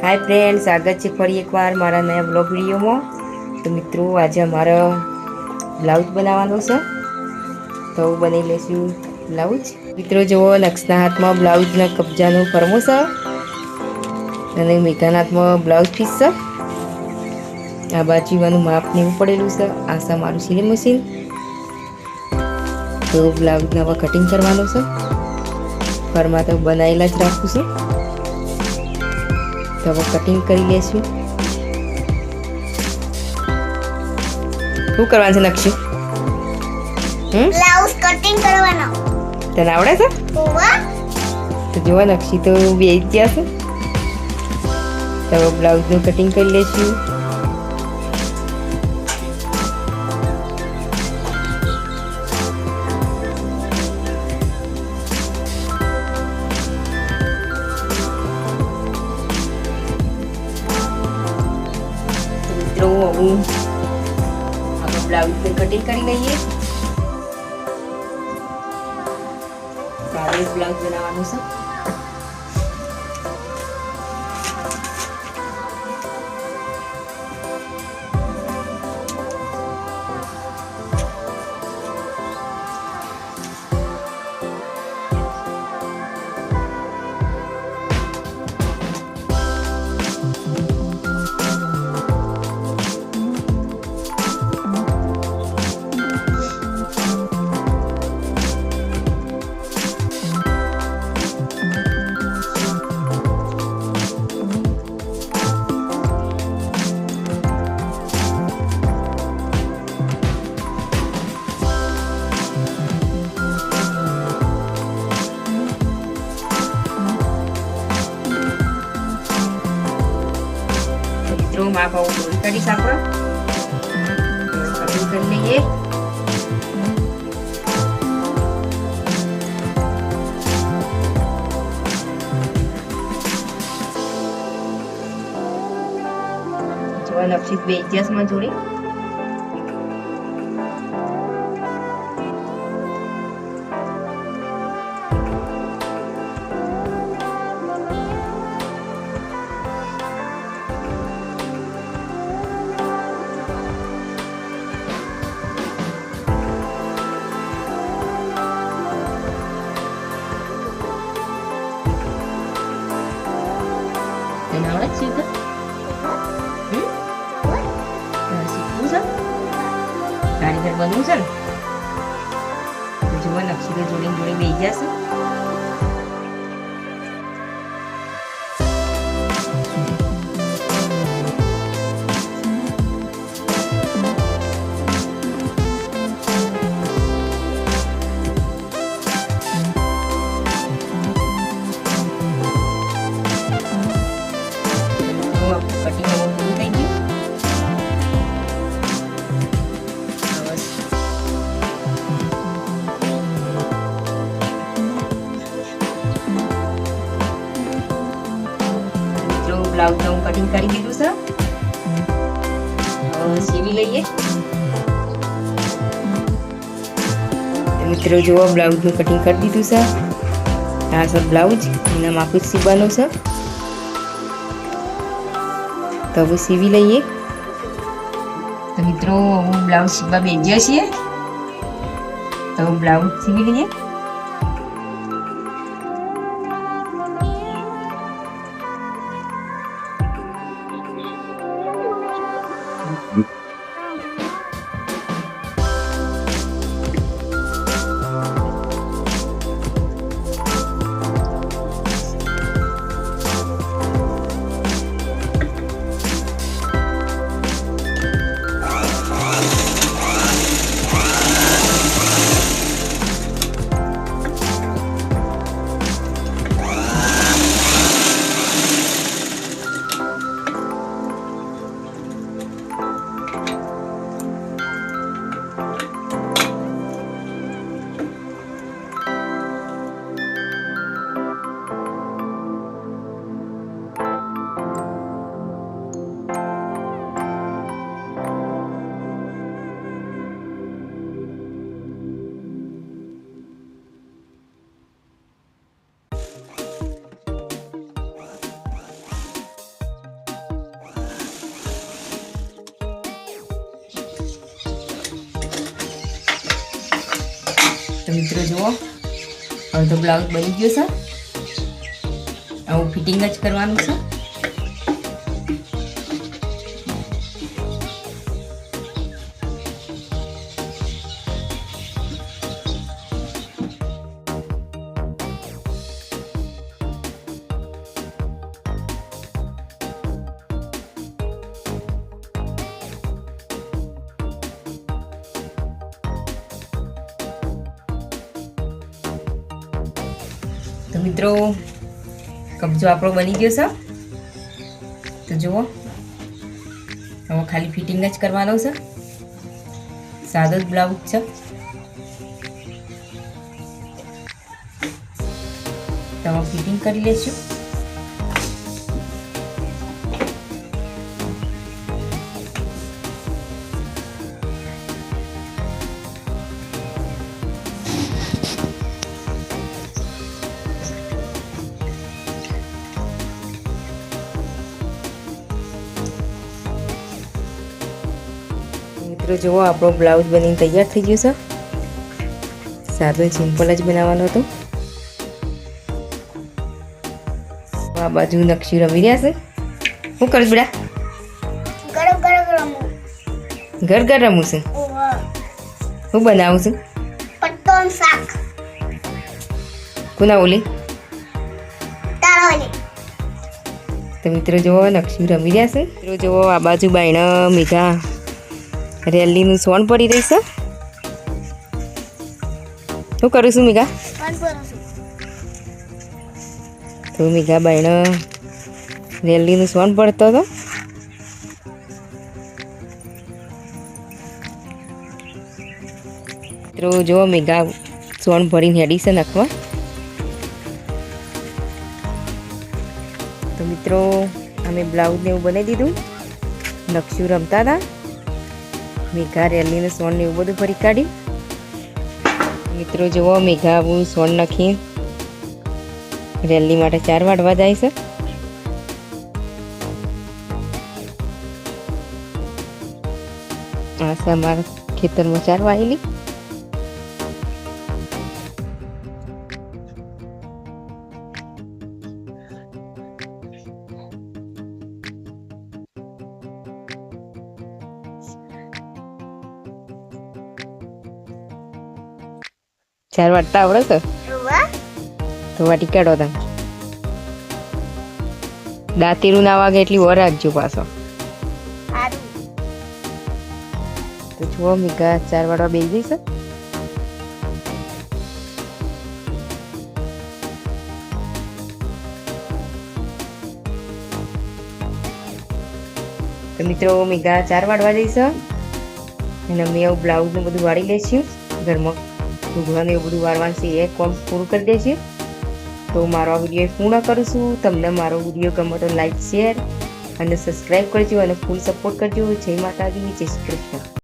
Hi friends, स्वागत है फरी एक बार मारा नया ब्लॉग वीडियो में। तो मित्रों, आज हमारा ब्लाउज बनावानो छे, तो बनी लेशू ब्लाउज। मित्रों जो नक्सना हाथ में ब्लाउज ना कब्जानो फरमो छे अने मेघाना हाथ में ब्लाउज पीस छे। आ बाजू माप नेવું પડેલું છે। આ છે મારું સિલાઈ મશીન। तो ब्लाउज ना कटिंग करवानो छे। फरमा तो बनाएला ज राखું છું। तो હવે कटिंग કરી લેશું। શું કરવાનું છે નક્ષુ? Blouse cutting करवानो। તને આવડે છે? ઓવા તો જો નક્ષી તો બેસી ગયા છે। તો હવે બ્લાઉઝનું કટિંગ કરી લેશું। મિત્રો હવે આપણે બ્લાઉઝની કટિંગ કરી લઈએ। सारे ब्लाउज बनावानुं छे। माप कटी सापड़ा कटिंग कर लीजिए। जो लक्षित बेइज्जत में जोड़ी आवड़े सीखा सीखવું છે કારીગર બનવું છે ને તો જુઓ નક્ષી તો જોડે જોડે બેસી જશે। कटिंग पूरी થઈ ગઈ। જો બ્લાઉઝ નું કટિંગ કરી દીધું છે। હવે સીવી લઈએ। મિત્રો જો બ્લાઉઝ નું કટિંગ કરી દીધું છે। આ છે બ્લાઉઝ, એના માપ જ સીવવાનું છે। तो अब सीवी लीए। तो मित्रों हूँ ब्लाउज सीवा बेज्या छे, तो ब्लाउज सीवी लीए। તો મિત્રો જુઓ, હવે તો બ્લાઉઝ બની ગયો છે. આવું ફિટિંગ જ કરવાનું છે. તો મિત્રો કબજો આપણો બની ગયો છે. તો જુઓ, હવે ખાલી ફિટિંગ જ કરવાનો છે. સાદો જ બ્લાઉઝ છે. તો હવે ફિટિંગ કરી લેશું. મિત્રો જુઓ, આપણો બ્લાઉઝ બનીને તૈયાર થઈ ગયું છે. સાદો સિમ્પલ જ બનાવવાનો હતો. આ બાજુ નકશી રમી રહ્યા છે. શું કરું બેટા? ઘર ઘર રમું છું. હું બનાવું છું? પત્તોનું શાક. કોના ઓલી? તારોલી. તો મિત્રો જુઓ, નકશી રમી રહ્યા છે. મિત્રો જુઓ, આ બાજુ બાયણા મેઘા રેલીનું સોન પડી રહી છે. શું કરું છું મેઘા? તો મેઘા બાયણા રેલીનું સોન પડતો હતો. મિત્રો જો મેઘા સોન ભરીને હેડી છે નખવા. તો મિત્રો અમે બ્લાઉઝને એવું બનાવી દીધું. નકશું રમતા હતા. મેઘા રેલીને સોન ને એવું બધું ભરી કાઢ્યું. મિત્રો જુઓ, મેઘા આવું સોન નાખી રેલી માટે 4 વાટવા જાય છે. આ છે અમારા ખેતરમાં 4 વાયેલી. ચાર વાટતા આવડે છે? તો વાટી કાઢો તમે. દાંતીરું ના વાગે એટલી વાર રાખજો પાછો. તો જુઓ, મેઘા 4 વાટવા બેસી જઈશ. તો મિત્રો મેઘા 4 વાટવા જઈશ અને અમે એવું બ્લાઉઝ ને બધું વાળી લઈશું. ઘરમાં ઘૂઘરાને એવું બધું વાળવાનું છે એ કોમ પૂરું કરી દેશે. તો મારો આ વિડીયો પૂર્ણ કરું છું. તમને મારો વિડીયો ગમે તો લાઈક, શેર અને સબસ્ક્રાઈબ કરજો અને ફૂલ સપોર્ટ કરજો. જય માતાજી, જય શ્રી કૃષ્ણ.